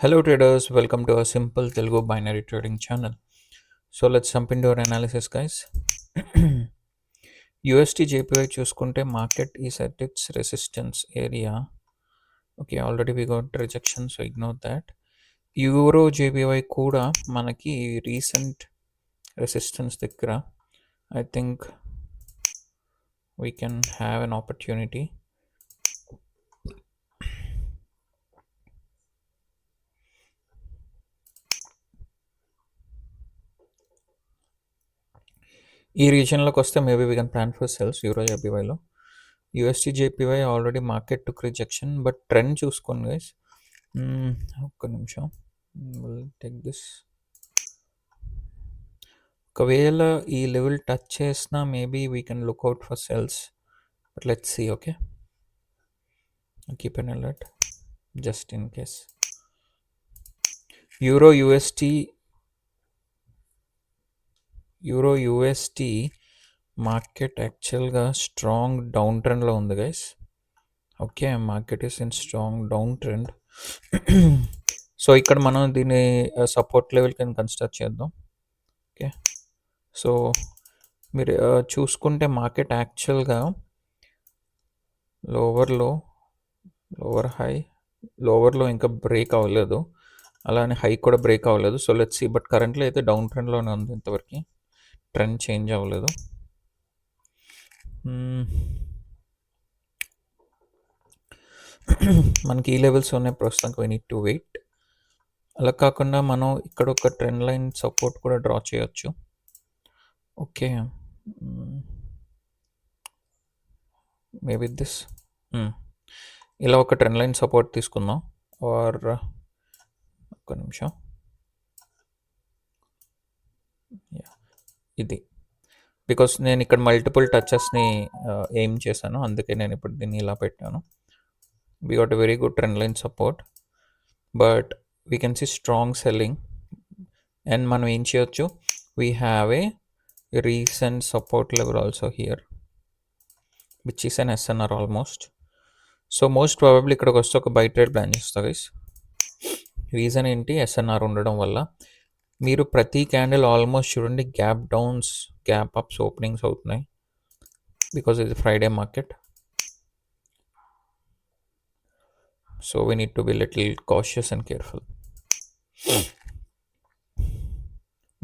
Hello traders, welcome to our simple Telugu binary trading channel. So let's jump into our analysis, guys. USD JPY చూసుకుంటే market is at its resistance area. Okay, already we got rejection, so ignore that. Euro JPY కూడా మనకి recent resistance దగ్గర I think we can have an opportunity. ఈ రీజన్లోకి వస్తే maybe we can plan for sells euro జేపీవైలో. USD JPY already market took rejection, but trend చూసుకోండి guys. ఒక్క నిమిషం, టేక్ దిస్. ఒకవేళ ఈ లెవెల్ టచ్ చేసినా maybe we can look out for sells, but let's see. Okay, keep an alert just in case. Euro USD market యాక్చువల్గా strong down ట్రెండ్లో ఉంది guys. Okay, market is in strong down trend. So ఇక్కడ మనం దీన్ని support level కింద consider చేద్దాం. Okay, so మీరు చూసుకుంటే మార్కెట్ యాక్చువల్గా లోవర్ హై, లోవర్లో ఇంకా బ్రేక్ అవ్వలేదు, అలానే హై కూడా బ్రేక్ అవ్వలేదు. సో లెట్స్ సీ, బట్ కరెంట్లో అయితే డౌన్ ట్రెండ్లోనే ఉంది. ఇంతవరకు ట్రెండ్ చేంజ్ అవ్వలేదు. మనకి ఈ లెవెల్స్ ఉన్నాయి ప్రస్తుతానికి, వీ నీడ్ టు వెయిట్. అలా కాకుండా మనం ఇక్కడ ఒక ట్రెండ్ లైన్ సపోర్ట్ కూడా డ్రా చేయొచ్చు. ఓకే, మేబీ దిస్, ఇలా ఒక ట్రెండ్ లైన్ సపోర్ట్ తీసుకుందాం. ఆర్ ఒక్క నిమిషం, ఇది బికాస్ నేను ఇక్కడ మల్టిపుల్ టచెస్ని ఎయిమ్ చేశాను, అందుకే నేను ఇప్పుడు దీన్ని ఇలా పెట్టాను. We got a very good trend line support, but we can see strong selling. And మనం ఏం చేయొచ్చు, we have a recent support level also here, which is an SNR almost. So most probably ఇక్కడికి వస్తే ఒక buy trade plan చేస్తా guys. Reason ఏంటి, SNR ఉండడం వల్ల. మీరు ప్రతి క్యాండిల్ ఆల్మోస్ట్ చూడండి gap downs, gap ups, openings అవుతున్నాయి, బికాజ్ ఇది Friday market. So we need to be little cautious and careful.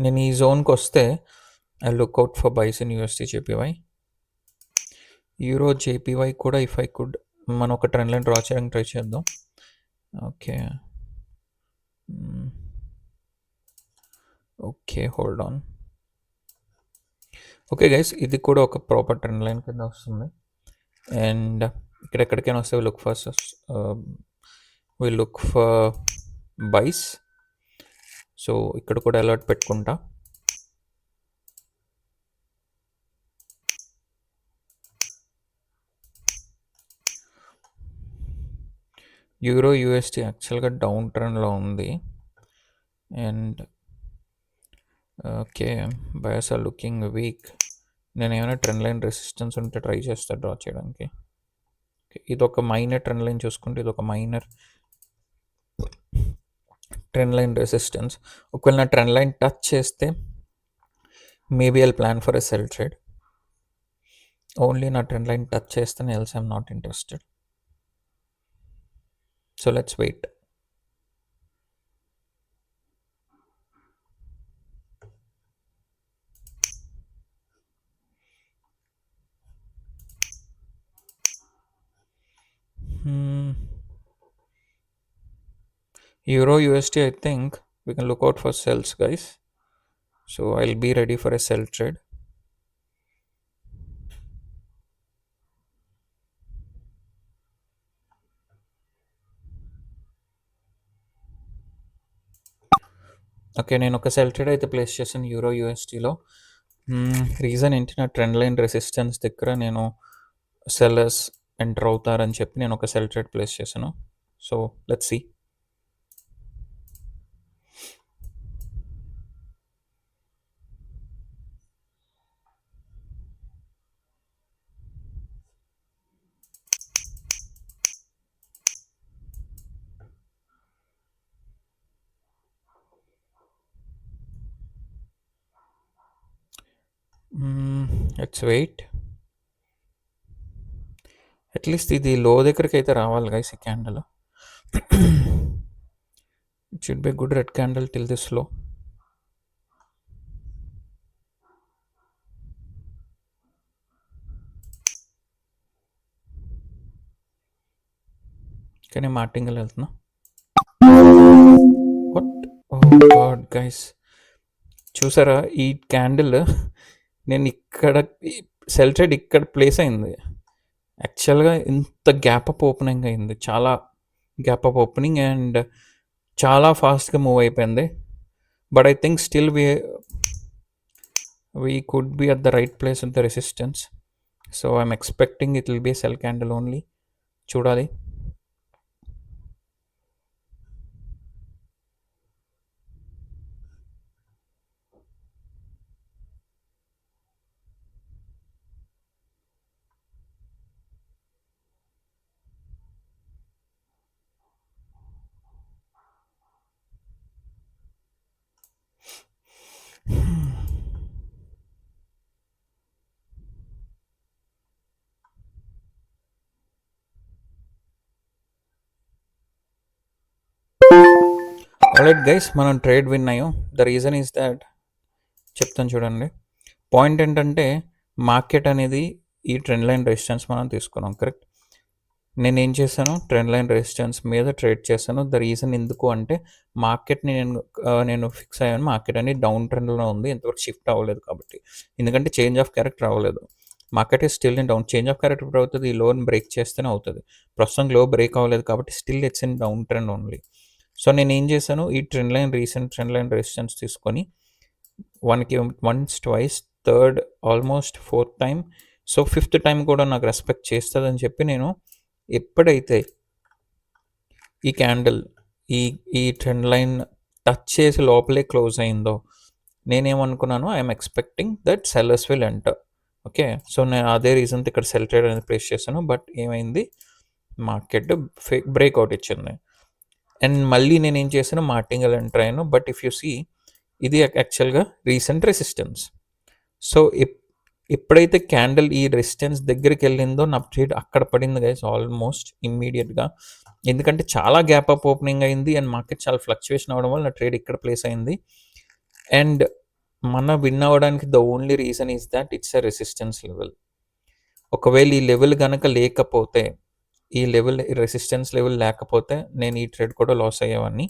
నేను ఈ జోన్కి వస్తే I look out for buys in UST JPY. Euro JPY కూడా ఇఫ్ ఐ కుడ్ మనం ఒక ట్రెండ్ లైన్ డ్రా చేయడానికి ట్రై చేద్దాం. Okay okay, hold on. Okay guys, ఇది కూడా ఒక ప్రాపర్ ట్రెండ్ లైన్ కింద వస్తుంది. అండ్ ఇక్కడ ఎక్కడికైనా వస్తే we look for buys. So ఇక్కడ కూడా అలర్ట్ పెట్టుకుంటా. యూరో యూఎస్టీ యాక్చువల్గా డౌన్ ట్రెండ్లో ఉంది. And okay, buyers are looking weak. నేను ఏమైనా ట్రెండ్ లైన్ రెసిస్టెన్స్ ఉంటే ట్రై చేస్తా డ్రా చేయడానికి. ఇది ఒక మైనర్ ట్రెండ్ లైన్ చూసుకుంటే, ఇది ఒక మైనర్ ట్రెండ్ లైన్ రెసిస్టెన్స్. ఒకవేళ నా ట్రెండ్ లైన్ టచ్ చేస్తే maybe I'll plan for a sell trade. Only నా ట్రెండ్ లైన్ టచ్ చేస్తేనే, else I'm not interested. So let's wait. Euro USD, I think we can look out for sells, guys. So I'll be ready for a sell trade. Okay, నేను ఒక sell trade అయితే place చేశాను euro యూఎస్టీలో. Reason ఏంటి, నా trend line resistance దగ్గర నేను sellers enter అవుతారని చెప్పి నేను ఒక సెల్ ట్రేడ్ ప్లేస్ చేశాను. So let's see. Let's wait. At least ఇది లో దగ్గరికి అయితే రావాలి గైస్ ఈ candle. It should be good red candle till this low. కానీ మార్టింగ్కి వెళ్తున్నా. వాట్, ఓ గాడ్ గైస్, చూసారా ఈ క్యాండిల్? నేను ఇక్కడ సెల్ ట్రేడ్ ఇక్కడ ప్లేస్ అయింది. యాక్చువల్గా ఇంత గ్యాప్ అప్ ఓపెనింగ్ అయింది, చాలా గ్యాప్ అప్ ఓపెనింగ్, అండ్ చాలా ఫాస్ట్గా మూవ్ అయిపోయింది. But I think still we could be at the right place with the resistance, so I'm expecting it will be a sell candle only. చూడాలి. Alright guys, మనం trade win అయ్యాం. The reason is that, చెప్తాను చూడండి. Point ఏంటంటే market అనేది ఈ trend line resistance మనం తీసుకున్నాం, కరెక్ట్. నేనేం చేశాను, ట్రెండ్ లైన్ రెసిస్టెన్స్ మీద ట్రేడ్ చేశాను. ద రీజన్ ఎందుకు అంటే మార్కెట్ని నేను ఫిక్స్ అయ్యాను, మార్కెట్ అనేది డౌన్ ట్రెండ్లో ఉంది, ఇంతవరకు షిఫ్ట్ అవ్వలేదు కాబట్టి. ఎందుకంటే చేంజ్ ఆఫ్ క్యారెక్టర్ అవ్వలేదు, market is still in down. Change of character ఇప్పుడు అవుతుంది, ఈ లోన్ బ్రేక్ చేస్తేనే అవుతుంది. ప్రస్తుతం లో బ్రేక్ అవ్వలేదు కాబట్టి still it's in down trend only. So నేను ఏం చేశాను, ఈ trend line recent trend line resistance తీసుకొని once twice, third, almost fourth time, so fifth time కూడా నాకు రెస్పెక్ట్ చేస్తుందని చెప్పి నేను ఎప్పుడైతే ఈ క్యాండిల్ ఈ ఈ ట్రెండ్ లైన్ టచ్ చేసి లోపలే క్లోజ్ అయిందో నేనేమనుకున్నాను, I'm expecting that sellers will enter. Okay, so నేను అదే రీజన్తో ఇక్కడ సెల్ ట్రేడ్ అనేది ప్లేస్ చేశాను. బట్ ఏమైంది, మార్కెట్ బ్రేక్అవుట్ ఇచ్చింది. అండ్ మళ్ళీ నేను ఏం చేశాను, మార్టింగల్ ఎంటర్ అయ్యాను. బట్ ఇఫ్ యూ సీ, ఇది యాక్చువల్గా రీసెంట్ రెసిస్టెన్స్. సో ఎప్పుడైతే క్యాండిల్ ఈ రెసిస్టెన్స్ దగ్గరికి వెళ్ళిందో నా ట్రేడ్ అక్కడ పడింది గైస్, ఆల్మోస్ట్ ఇమ్మీడియట్గా. ఎందుకంటే చాలా గ్యాప్ అప్ ఓపెనింగ్ అయింది అండ్ మార్కెట్ చాలా ఫ్లక్చువేషన్ అవ్వడం వల్ల నా ట్రేడ్ ఇక్కడ ప్లేస్ అయింది. అండ్ మన విన్ అవ్వడానికి the only reason is that it's a resistance level. ఒకవేళ ఈ లెవెల్ కనుక లేకపోతే, ఈ లెవెల్ రెసిస్టెన్స్ లెవెల్ లేకపోతే నేను ఈ ట్రేడ్ కూడా లాస్ అయ్యేవాడిని.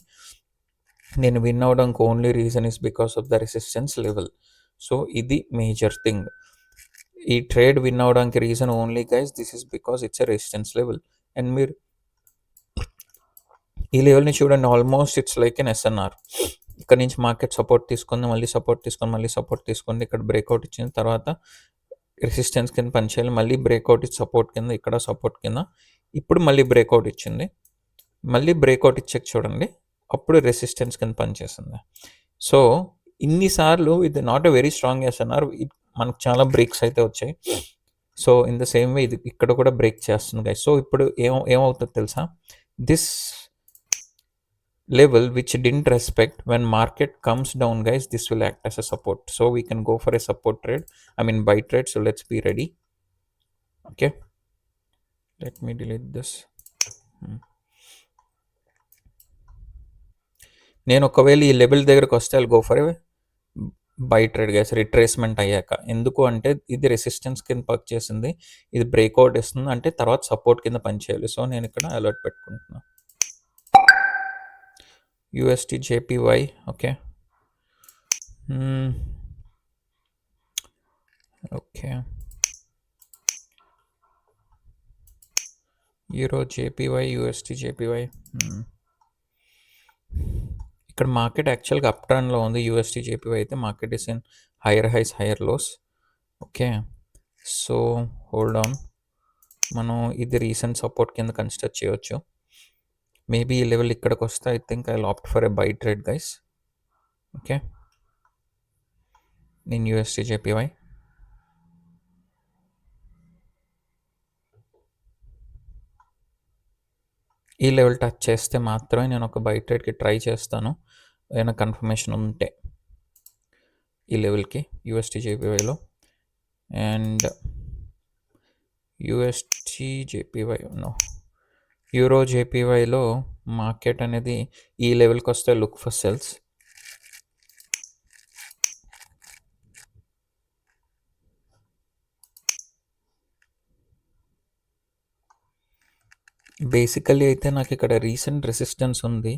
నేను విన్ అవ్వడానికి only reason is because of the resistance level. So ఇది మేజర్ థింగ్. ఈ ట్రేడ్ విన్ అవ్వడానికి reason only guys, this is because it's a resistance level. And మీరు ఈ లెవెల్ని చూడండి, almost it's like an SNR. ఇక్కడ నుంచి మార్కెట్ సపోర్ట్ తీసుకుంది, మళ్ళీ సపోర్ట్ తీసుకొని, మళ్ళీ సపోర్ట్ తీసుకుంది, ఇక్కడ బ్రేక్అవుట్ ఇచ్చింది, తర్వాత రెసిస్టెన్స్ కింద పనిచేయాలి, మళ్ళీ బ్రేక్అవుట్ ఇచ్చి సపోర్ట్ కింద, ఇక్కడ సపోర్ట్ కింద, ఇప్పుడు మళ్ళీ బ్రేక్అవుట్ ఇచ్చింది, మళ్ళీ బ్రేక్అవుట్ ఇచ్చాక చూడండి అప్పుడు రెసిస్టెన్స్ కింద పనిచేస్తుంది. సో ఇన్నిసార్లు ఇది not a very strong SNR, మనకు చాలా బ్రేక్స్ అయితే వచ్చాయి. So in the same way ఇది ఇక్కడ కూడా బ్రేక్ చేస్తుంది గైస్. సో ఇప్పుడు ఏమవుతుందో తెలుసా, this level which didn't respect, when market comes down guys, this will act as a support, so we can go for a support trade, I mean buy trade. So let's be ready. Okay, let me delete this. నేను ఒకవేళ ఈ level దగ్గరకు వస్తే I'll go for a buy trade guys, retracement అయ్యాక. ఎందుకు అంటే ఇది resistance కింద వర్క్ చేసింది, ఇది బ్రేక్అవుట్ ఇస్తుంది అంటే తర్వాత సపోర్ట్ కింద పనిచేయాలి. సో నేను ఇక్కడ అలర్ట్ పెట్టుకుంటున్నాను. USD JPY, okay. Okay, Euro JPY, USD JPY. ఇక్కడ మార్కెట్ యాక్చువల్గా అప్ ట్రెండ్లో ఉంది. USD JPY అయితే market is in higher highs higher lows. Okay, so hold on, మనం ఇది రీసెంట్ సపోర్ట్ కింద కన్సిడర్ చేయవచ్చు. మేబీ ఈ లెవెల్ ఇక్కడికి వస్తే I think I opt for a buy trade guys. Okay, in USD JPY. ఈ level touch చేస్తే మాత్రమే నేను ఒక బై ట్రేడ్కి ట్రై చేస్తాను, ఏమైనా కన్ఫర్మేషన్ ఉంటే ఈ లెవెల్కి USD JPYలో. అండ్ యూఎస్టీ జేపీవై నో యూరో జేపీవైలో మార్కెట్ అనేది ఈ లెవెల్కి వస్తే లుక్ ఫర్ సెల్స్. బేసికల్లీ అయితే నాకు ఇక్కడ రీసెంట్ రెసిస్టెన్స్ ఉంది.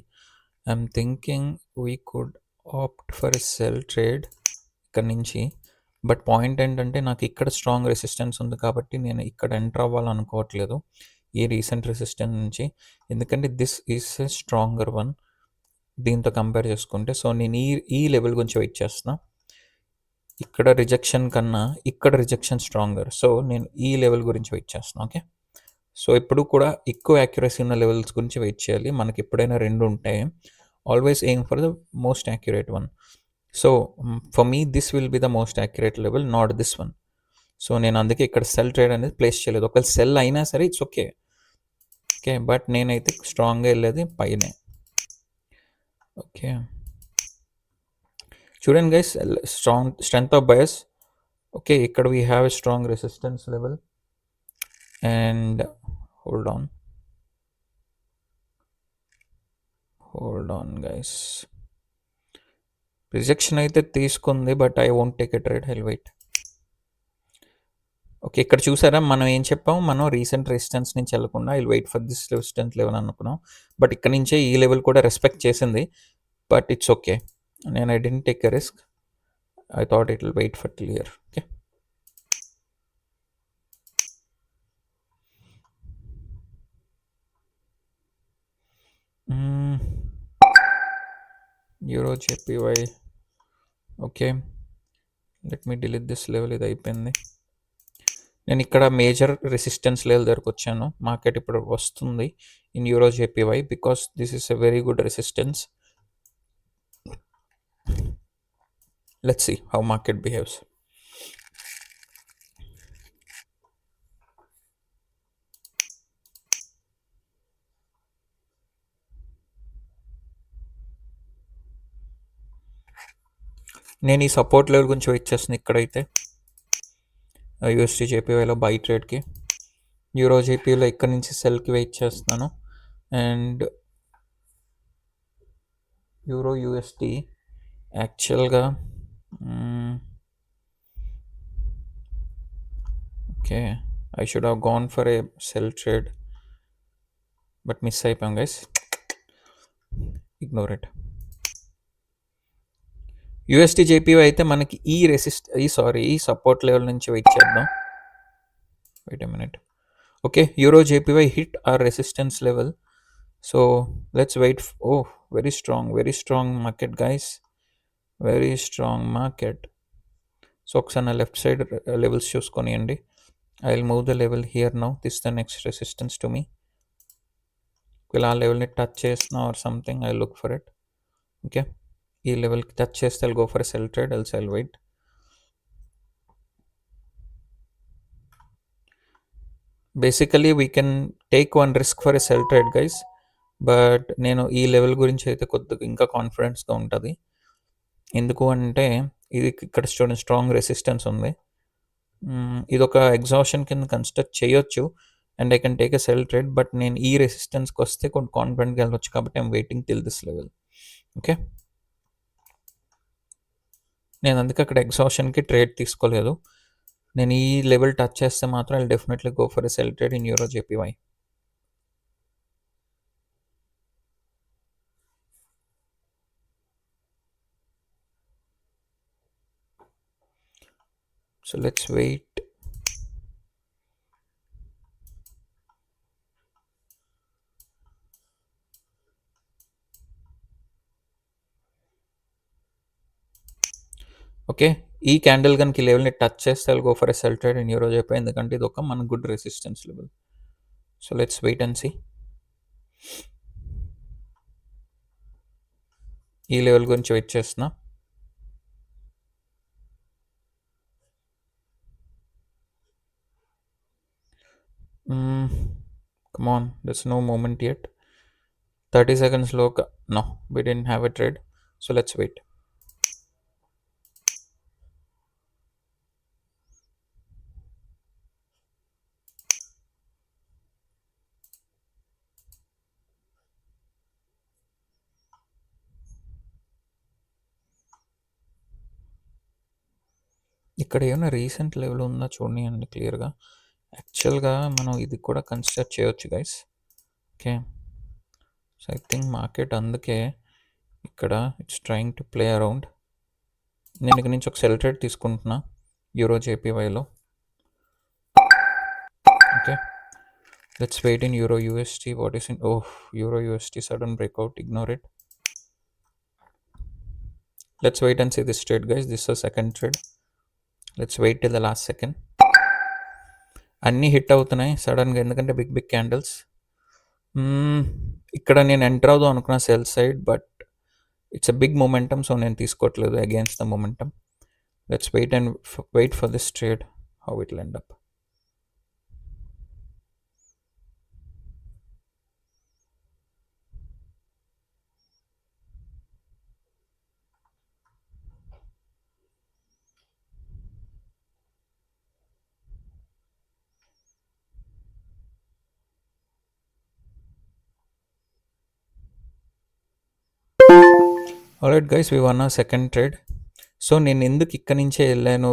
I'm thinking we could opt for a sell trade ఇక్కడ నుంచి. బట్ పాయింట్ ఏంటంటే నాకు ఇక్కడ స్ట్రాంగ్ రెసిస్టెన్స్ ఉంది కాబట్టి నేను ఇక్కడ ఎంటర్ అవ్వాలనుకోవట్లేదు ఈ రీసెంట్ రెసిస్టెన్స్ నుంచి, ఎందుకంటే this is a stronger one దీంతో కంపేర్ చేసుకుంటే. సో నేను ఈ లెవెల్ గురించి వెయిట్ చేస్తున్నా. ఇక్కడ రిజెక్షన్ కన్నా ఇక్కడ రిజెక్షన్ స్ట్రాంగర్, సో నేను ఈ లెవెల్ గురించి వెయిట్ చేస్తున్నా. ఓకే, సో ఎప్పుడు కూడా ఎక్కువ యాక్యురసీ ఉన్న లెవెల్స్ గురించి వెయిట్ చేయాలి. మనకి ఎప్పుడైనా రెండు ఉంటాయి, always aim for the most accurate one. So for me this will be the most accurate level, not this one. So నేను అందుకే ఇక్కడ సెల్ ట్రేడ్ అనేది ప్లేస్ చేయలేదు. ఒకవేళ సెల్ అయినా సరే ఇట్స్ ఓకే, ఓకే, బట్ నేనైతే స్ట్రాంగ్గా వెళ్ళేది పైనే. ఓకే, చూడండి guys, strength of bias. Okay, ఇక్కడ we have a strong resistance level and hold on guys. Rejection అయితే తీసుకుంది, but I won't take a trade, I'll wait. Okay, ఇక్కడ చూసారా మనం ఏం చెప్పాం, మనం రీసెంట్ రెసిస్టెన్స్ నుంచి వెళ్ళకుండా I'll wait for this resistance level అనుకున్నాం. బట్ ఇక్కడ నుంచే ఈ లెవెల్ కూడా రెస్పెక్ట్ చేసింది, బట్ ఇట్స్ ఓకే. నేను I didn't take a risk, I thought it will wait for clear. Okay, euro JPY. Okay, let me delete this level. ఇది అయిపోయింది. నేను ఇక్కడ మేజర్ రెసిస్టెన్స్ లెవెల్ దగ్గరకు వచ్చాను. మార్కెట్ ఇప్పుడు వస్తుంది in euro JPY because this is a very good resistance. Let's see how market behaves. నేను ఈ సపోర్ట్ లెవెల్ గురించి వెయిట్ చేస్తున్నాను. ఇక్కడైతే యూఎస్టీ జేపీవైలో బై ట్రేడ్కి, యూరో జేపీలో ఇక్కడ నుంచి సెల్కి వెయిట్ చేస్తున్నాను. అండ్ యూరో యూఎస్టీ యాక్చువల్గా okay, I should have gone for a sell trade, but miss అయిపోయాం guys, ignore it. USD JPY అయితే మనకి ఈ సపోర్ట్ లెవెల్ నుంచి వెయిట్ చేద్దాం. Wait a minute. Okay, euro JPY hit our resistance level, so let's wait. Oh, very strong market guys, very strong market. So ఒకసారి నా left side levels చూసుకొనియండి. I will move the level here now, this the next resistance to me. ఒకవేళ ఆ లెవెల్ని touch చేస్తున్నా or something, I look for it. Okay, ఈ లెవెల్కి touch చేస్తే I'll go for sell trade, else I'll wait. Basically we can take one risk for a sell trade guys, but నేను ఈ level గురించి అయితే కొద్దిగా ఇంకా కాన్ఫిడెన్స్గా ఉంటుంది. ఎందుకు అంటే ఇది ఇక్కడ చూడండి స్ట్రాంగ్ రెసిస్టెన్స్ ఉంది. ఇది ఒక ఎగ్జాషన్ కింద కన్సిడర్ చేయొచ్చు and I can take a sell trade, but నేను ఈ రెసిస్టెన్స్కి వస్తే కొంచెం కాన్ఫిడెంట్గా వెళ్ళొచ్చు కాబట్టి I'm waiting till this level. Okay, నేను అందుకే అక్కడ ఎగ్జాషన్కి ట్రేడ్ తీసుకోలేదు. నేను ఈ లెవెల్ టచ్ చేస్తే మాత్రం I definitely go for a sell trade in euro JPY. So let's wait. Okay, ఈ క్యాండిల్ కనుక ఈ లెవెల్ని టచ్ చేస్తే I'll go for a sell trade in euro JPY, ఎందుకంటే ఇది ఒక మన good resistance level. So let's wait and see. ఈ లెవెల్ గురించి వెయిట్ చేస్తున్నా. Come on, there's no moment yet. 30 seconds low. No, we didn't have a trade. So let's wait. ఇక్కడ ఏమైనా recent level ఉందా చూడండి క్లియర్గా. యాక్చువల్గా మనం ఇది కూడా కన్సిడర్ చేయొచ్చు guys. Okay, so I think market అందుకే ఇక్కడ it's trying to play around. నేను ఇక్కడ నుంచి ఒక సెల్ ట్రేడ్ తీసుకుంటున్నా యూరో జేపీవైలో. Okay, let's wait in euro USD. What is in euro USD sudden breakout, ignore it. Let's wait and see this trade guys. This is second trade. Let's wait till the last second. అన్నీ hit అవుతున్నాయి సడన్గా, ఎందుకంటే big big candles. ఇక్కడ నేను enter అవుదాం అనుకున్న sell side, but it's a big momentum, so నేను తీసుకోవట్లేదు against the momentum. Let's wait for this trade, how it will end up. Alright guys, we won a second trade. So నేను ఎందుకు ఇక్కడ నుంచే వెళ్ళాను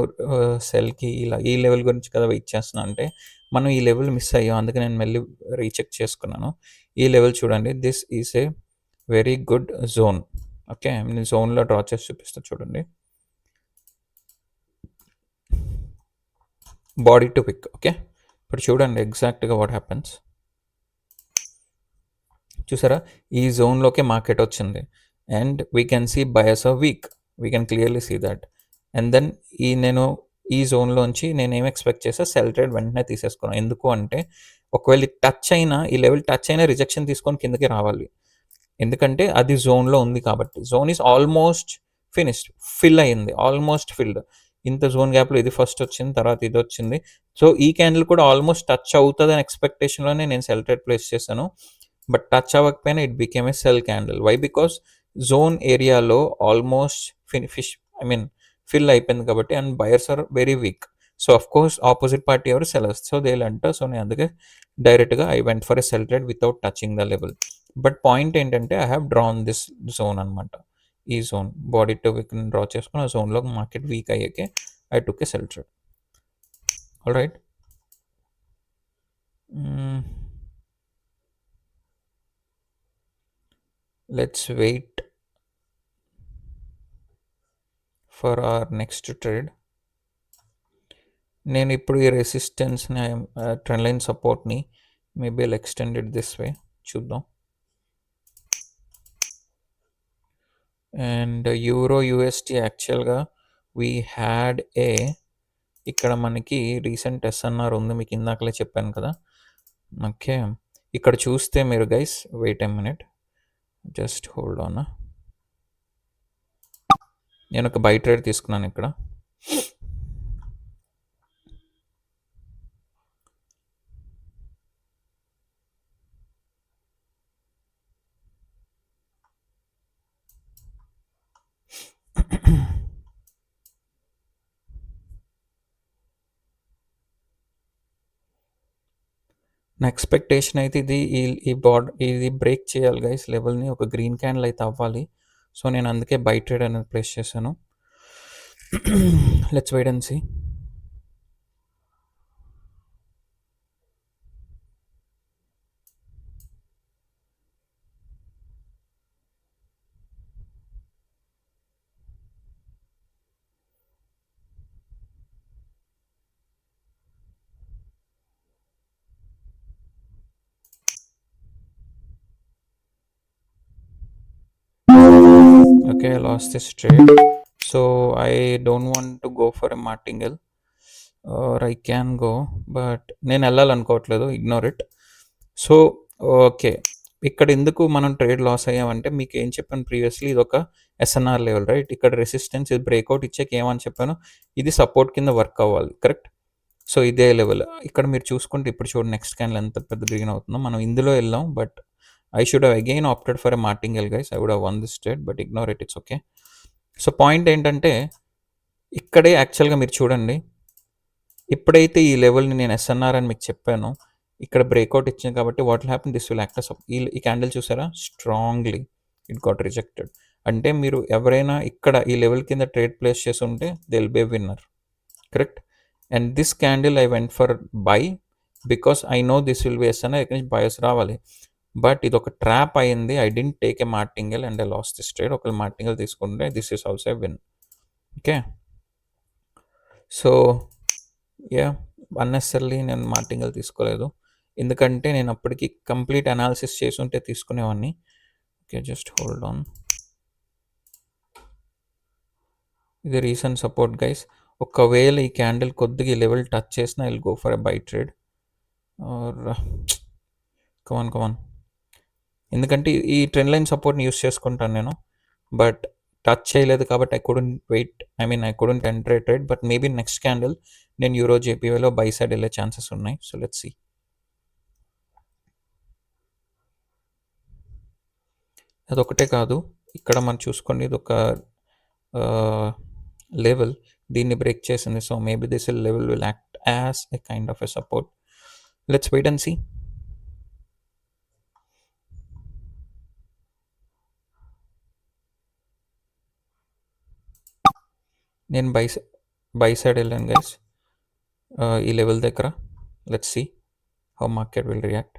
సెల్కి, ఇలా ఈ లెవెల్ గురించి కదా వెయిట్ చేస్తున్నా అంటే, మనం ఈ లెవెల్ మిస్ అయ్యాం, అందుకే నేను మళ్ళీ రీచెక్ చేసుకున్నాను. ఈ లెవెల్ చూడండి, this is a very good zone. Okay, నేను జోన్లో డ్రా చేసి చూపిస్తా చూడండి. Body to pick. ఓకే, ఇప్పుడు చూడండి ఎగ్జాక్ట్గా వాట్ హ్యాపెన్స్. చూసారా, ఈ జోన్లోకే మార్కెట్ వచ్చింది and we can see buyers are weak, we can clearly see that. And then నేను ఈ జోన్లోంచి నేను ఏం ఎక్స్పెక్ట్ చేసా, సెల్ ట్రేడ్ వెంటనే తీసేసుకున్నాను. ఎందుకు అంటే ఒకవేళ టచ్ అయినా, ఈ లెవెల్ టచ్ అయినా రిజెక్షన్ తీసుకొని కిందకి రావాలి, ఎందుకంటే అది జోన్లో ఉంది కాబట్టి. Zone is almost finished, fill అయ్యింది, ఆల్మోస్ట్ ఫిల్డ్. ఇంత జోన్ గ్యాప్లో ఇది ఫస్ట్ వచ్చింది, తర్వాత ఇది వచ్చింది. సో ఈ క్యాండిల్ కూడా ఆల్మోస్ట్ టచ్ అవుతుంది అని ఎక్స్పెక్టేషన్లోనే నేను సెల్ ట్రేడ్ ప్లేస్ చేశాను. బట్ టచ్ అవ్వకపోయినా it became a sell candle. Why? Because zone ఏరియాలో ఆల్మోస్ట్ ఫిల్ అయిపోయింది కాబట్టి, and buyers are very weak. So of course opposite party ఎవరు సెలర్స్, సో దే అంట. సో నేను అందుకే డైరెక్ట్గా I went for a sell trade without touching the level. But point ఏంటంటే I have drawn this zone అనమాట. ఈ zone body to wick draw చేసుకుని ఆ జోన్లో మార్కెట్ వీక్ అయ్యాకే I took a sell trade. All right, let's wait for our next trade. నేను ఇప్పుడు ఈ రెసిస్టెన్స్ని, ట్రెండ్ లైన్ సపోర్ట్ని maybe I'll extend it this way, చూద్దాం. అండ్ యూరో యూఎస్టీ యాక్చువల్గా వీ హ్యాడ్ ఏ, ఇక్కడ మనకి రీసెంట్ ఎస్ఎన్ఆర్ ఉంది, మీకు ఇందాకలే చెప్పాను కదా. ఓకే, ఇక్కడ చూస్తే మీరు guys, wait a minute, just hold on. నేను ఒక బై ట్రేడ్ తీసుకున్నాను ఇక్కడ. నా ఎక్స్పెక్టేషన్ అయితే ఇది బ్రేక్ చేయాలి గైస్ లెవెల్ని, ఒక గ్రీన్ క్యాండిల్ అయితే అవ్వాలి. సో నేను అందుకే బై ట్రేడ్ అనేది ప్లేస్ చేశాను. Let's wait and see. Okay, I lost this trade, so I don't want to go for a martingale, or I can go, but నేను వెళ్ళాలనుకోవట్లేదు, ఇగ్నోర్ ఇట్. సో ఓకే, ఇక్కడ ఎందుకు మనం trade loss అయ్యామంటే, మీకు ఏం చెప్పాను previously, ఇది ఒక ఎస్ఎన్ఆర్ లెవెల్ రైట్. ఇక్కడ రెసిస్టెన్స్, ఇది బ్రేక్అవుట్ ఇచ్చాక ఏమని చెప్పాను, ఇది సపోర్ట్ కింద వర్క్ అవ్వాలి, కరెక్ట్. సో ఇదే లెవెల్ ఇక్కడ మీరు చూసుకుంటే, ఇప్పుడు చూడండి నెక్స్ట్ క్యాండిల్ ఎంత పెద్ద గ్రీన్ అవుతుందో. మనం ఇందులో వెళ్ళాం, but I should have again opted for a martingale guys. I would have won this trade, but ignore it, it's okay. So point ఏంటంటే, ఇక్కడే యాక్చువల్గా మీరు చూడండి, ఎప్పుడైతే ఈ లెవెల్ని నేను ఎస్ఎన్ఆర్ అని మీకు చెప్పాను, ఇక్కడ బ్రేక్అవుట్ ఇచ్చింది కాబట్టి what will happen, this will act as. ఈ క్యాండిల్ చూసారా, స్ట్రాంగ్లీ ఇట్ గాట్ రిజెక్టెడ్. అంటే మీరు ఎవరైనా ఇక్కడ ఈ లెవెల్ కింద ట్రేడ్ ప్లేస్ చేసి ఉంటే they will be winner. correct? And this candle I went for buy because I know this will be SNR ఇక్కడ నుంచి బయస్ రావాలి. బట్ ఇది ఒక ట్రాప్ అయింది. I didn't take a martingale and I lost this trade. ఒకవేళ martingale తీసుకుంటే this is also win. Okay, so yeah, unnecessarily నేను martingale తీసుకోలేదు, ఎందుకంటే నేను అప్పటికి కంప్లీట్ అనాలిసిస్ చేసి ఉంటే తీసుకునేవాడిని. Okay, just hold on. ఇది రీసెంట్ సపోర్ట్ గైస్. ఒకవేళ ఈ క్యాండిల్ కొద్దిగా ఈ లెవెల్ టచ్ చేసినా I'll go for a buy trade or come on, ఎందుకంటే ఈ ట్రెండ్ లైన్ సపోర్ట్ని యూస్ చేసుకుంటాను నేను. బట్ టచ్ చేయలేదు కాబట్టి I couldn't wait, I couldn't enter a trade. But maybe next candle నేను యూరో జేపీవైలో బై సైడ్ వెళ్ళే ఛాన్సెస్ ఉన్నాయి. So let's see. అదొకటే కాదు, ఇక్కడ మనం చూసుకోండి, ఇది ఒక లెవెల్, దీన్ని బ్రేక్ చేసింది. So maybe this level will act as a kind of a support. Let's wait and see. నేను బై సైడ్ వెళ్ళాను గైస్ ఈ లెవెల్ దగ్గర. Let's see how market will react.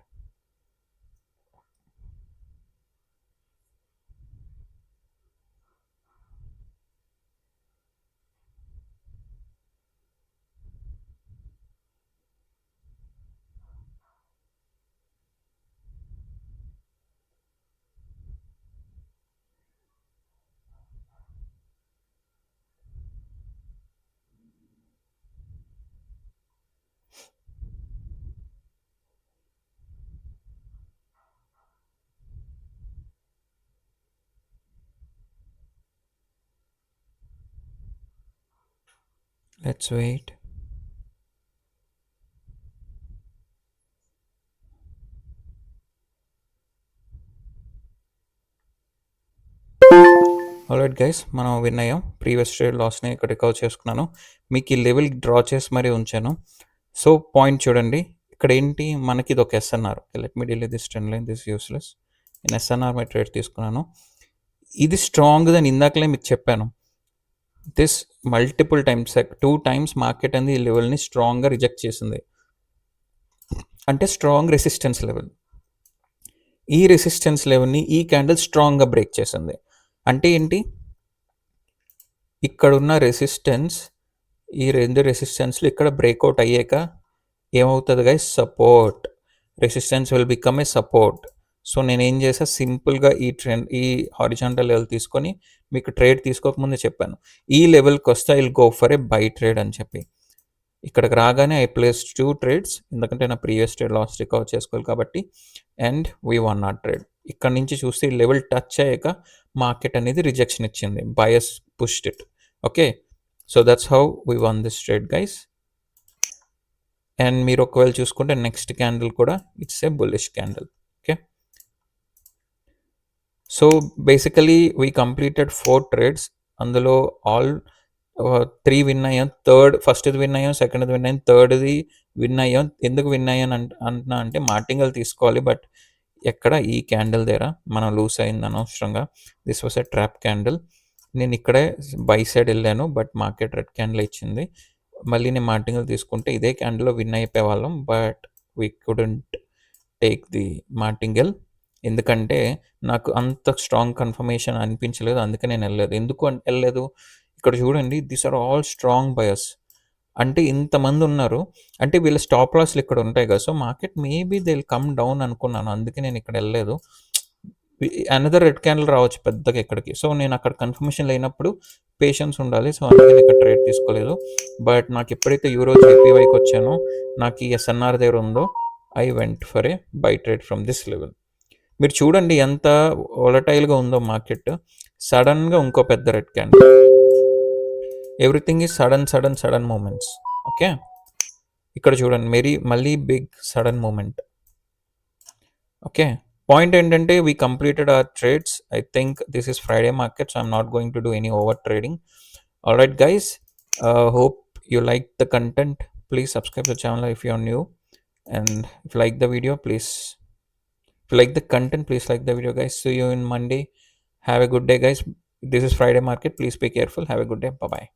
Let's wait. Alright guys, మనం win అయ్యాం. Previous trade లాస్ని ఇక్కడ recover చేసుకున్నాను. మీకు ఈ లెవెల్ డ్రా చేసి మరీ ఉంచాను. సో పాయింట్ చూడండి, ఇక్కడ ఏంటి మనకి ఇది ఒక SNR. Let me delete this trend line, this useless. నేను ఎస్ఎన్ఆర్ మై ట్రేడ్ తీసుకున్నాను. ఇది స్ట్రాంగ్ అని ఇందాకలే మీకు చెప్పాను. This multiple times, 2 times market అనేది ఈ లెవెల్ని స్ట్రాంగ్గా రిజెక్ట్ చేసింది. అంటే స్ట్రాంగ్ రెసిస్టెన్స్ లెవెల్. ఈ రెసిస్టెన్స్ లెవెల్ని ఈ క్యాండిల్ స్ట్రాంగ్గా బ్రేక్ చేసింది. అంటే ఏంటి, ఇక్కడున్న రెసిస్టెన్స్, ఈ 2 రెసిస్టెన్స్లు ఇక్కడ బ్రేక్అవుట్ అయ్యాక ఏమవుతుంది guys, support. Resistance will become a support. So నేను ఏం చేసా, సింపుల్గా ఈ హారిజాంటల్ లెవెల్ తీసుకొని మీకు ట్రేడ్ తీసుకోకముందే చెప్పాను, ఈ లెవెల్కి వస్తే I will go for a buy trade అని చెప్పి. ఇక్కడికి రాగానే ఐ ప్లేస్ 2 trades, ఎందుకంటే నా ప్రీవియస్ ట్రేడ్ లాస్ రికవర్ చేసుకోవాలి కాబట్టి. And we won not trade. ఇక్కడ నుంచి చూస్తే ఈ లెవెల్ టచ్ అయ్యాక మార్కెట్ అనేది రిజెక్షన్ ఇచ్చింది, buyers pushed it. Okay, so that's how we won this trade guys. And మీరు ఒకవేళ చూసుకుంటే నెక్స్ట్ క్యాండిల్ కూడా it's a bullish candle. Okay, so basically we completed 4 trades. అందులో ఆల్ 3 విన్ అయ్యాం. ఫస్ట్ది విన్ అయ్యాం, సెకండ్ది విన్ అయ్యాం, థర్డ్ది విన్ అయ్యాం. ఎందుకు విన్ అయ్యాను అంటున్నా అంటే మార్టింగల్ తీసుకోవాలి, బట్ ఎక్కడ ఈ క్యాండిల్ దగ్గర మనం లూస్ అయింది అనవసరంగా. This was a trap candle. నేను ఇక్కడే బై సైడ్ వెళ్ళాను, బట్ మార్కెట్ రెడ్ క్యాండిల్ ఇచ్చింది. మళ్ళీ నేను మార్టింగల్ తీసుకుంటే ఇదే క్యాండిల్లో విన్ అయిపోయే వాళ్ళం, but we couldn't take the martingale, ఎందుకంటే నాకు అంత స్ట్రాంగ్ కన్ఫర్మేషన్ అనిపించలేదు. అందుకే నేను వెళ్ళలేదు. ఎందుకు వెళ్ళలేదు, ఇక్కడ చూడండి, these are all strong buyers. అంటే ఇంతమంది ఉన్నారు, అంటే వీళ్ళ స్టాప్ లాస్లు ఇక్కడ ఉంటాయి కదా. So market maybe they will come down అనుకున్నాను, అందుకే నేను ఇక్కడ వెళ్ళలేదు. అనదర్ రెడ్ క్యాండిల్ రావచ్చు పెద్దగా ఇక్కడికి. సో నేను అక్కడ కన్ఫర్మేషన్ లేనప్పుడు పేషెన్స్ ఉండాలి. సో అందుకే నేను ఇక్కడ ట్రేడ్ తీసుకోలేదు. బట్ నాకు ఎప్పుడైతే యూరో జేపీవైకి వచ్చానో, నాకు ఈ ఎస్ఎన్ఆర్ దగ్గర ఉందో, I went for a buy trade from this level. మీరు చూడండి ఎంత వొలటైల్గా ఉందో మార్కెట్. సడన్గా ఇంకో పెద్ద red candle. Everything is sudden movements. Okay, ఇక్కడ చూడండి మళ్ళీ big sudden movement. Okay, point ఏంటంటే we completed our trades. I think this is Friday market, so I'm not going to do any over trading. Alright guys, hope you like the content. Please subscribe to the channel if you are new, and if you like the video, please, if you like the content, please like the video guys. See you in Monday. Have a good day guys. This is Friday market. Please be careful. Have a good day. Bye bye.